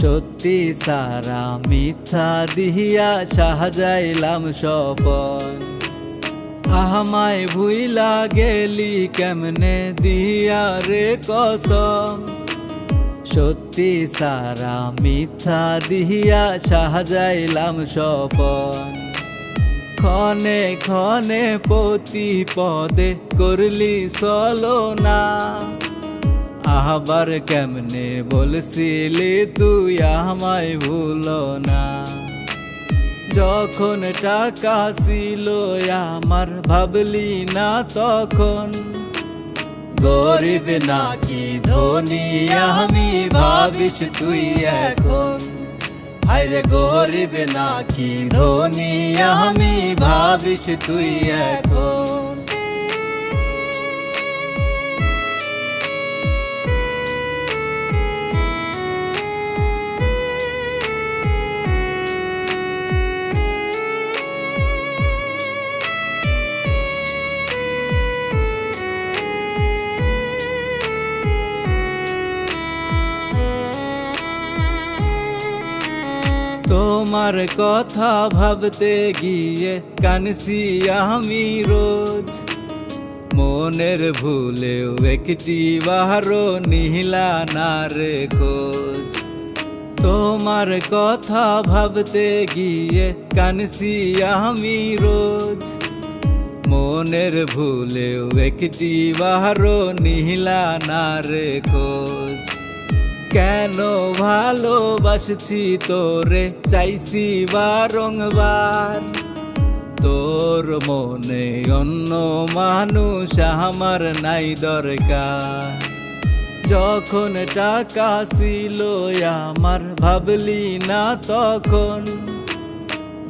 সত্যি সারা মিথ্যা দিহিয়া সাজাইলাম স্বপন। আমায় ভুইলা গেলি কেমনে দিয়া রে কসম। সত্যি সারা মিথ্যা দিহিয়া সাজাইলাম স্বপন। ক্ষণে ক্ষণে প্রতি পদে করলি ছলনা। আবার কেমনে বলছিলি তুই আমায় ভুলো না। যখন টাকা ছিল আমার ভাবলি না তখন। গরিব নাকি ধনী আমি ভাবিস তুই এখন। আরে গরিব নাকি ধনী আমি ভাবিস তুই এখন। তোমার কথা ভাবতে গিয়ে কানছি আমি রোজ। মনের ভুলেও একটি বারো নিহিলা না রে খোঁজ। তোমার কথা ভাবতে গিয়ে কানছি আমি রোজ। মনের ভুলেও একটি বারো নিহিলা না রে খোঁজ। কেন ভালোবাসছি তোরে চাইছি বারংবার। তোর মনে অন্য মানুষ আমার নাই দরকার। যখন টাকা ছিল আমার ভাবলি না তখন।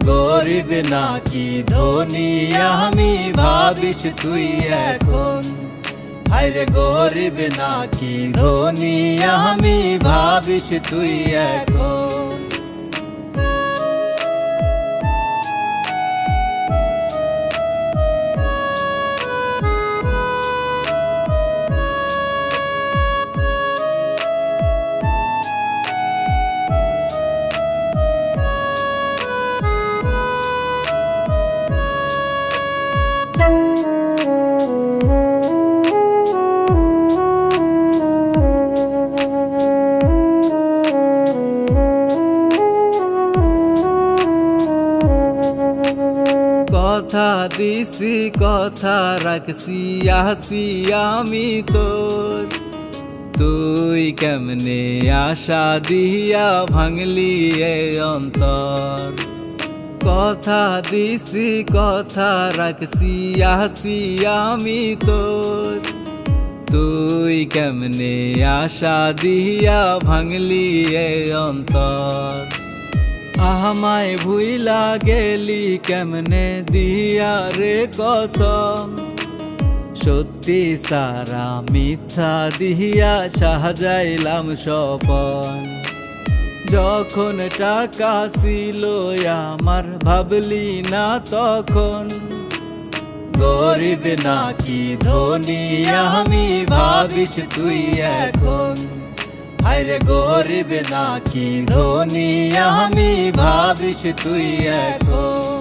গরিব নাকি ধনী আমি ভাবিস তুই এখন। আরে গরিব নাকি ধনী আমি ভাবিস তুই এখন। কথা দিছি কথা রাখছি আসি আমি তোর। তুই কেমনে আশা দিয়া ভাঙলি এ অন্তর। কথা দিছি কথা রাখছি আসি আমি তোর। তুই কেমনে আশা দিয়া ভাঙলি এ অন্তর। আমায় ভুইলা গেলি কেমনে দিয়া রে কসম। সত্যি সারা মিথ্যা দিহিয়া সাজাইলাম স্বপন। যখন টাকা ছিল আমার ভাবলি না তখন। গরিব নাকি ধনী আমি ভাবিস তুই এখন। আরে গরিব নাকি ধনী আমি ভাবিস তুই এখন।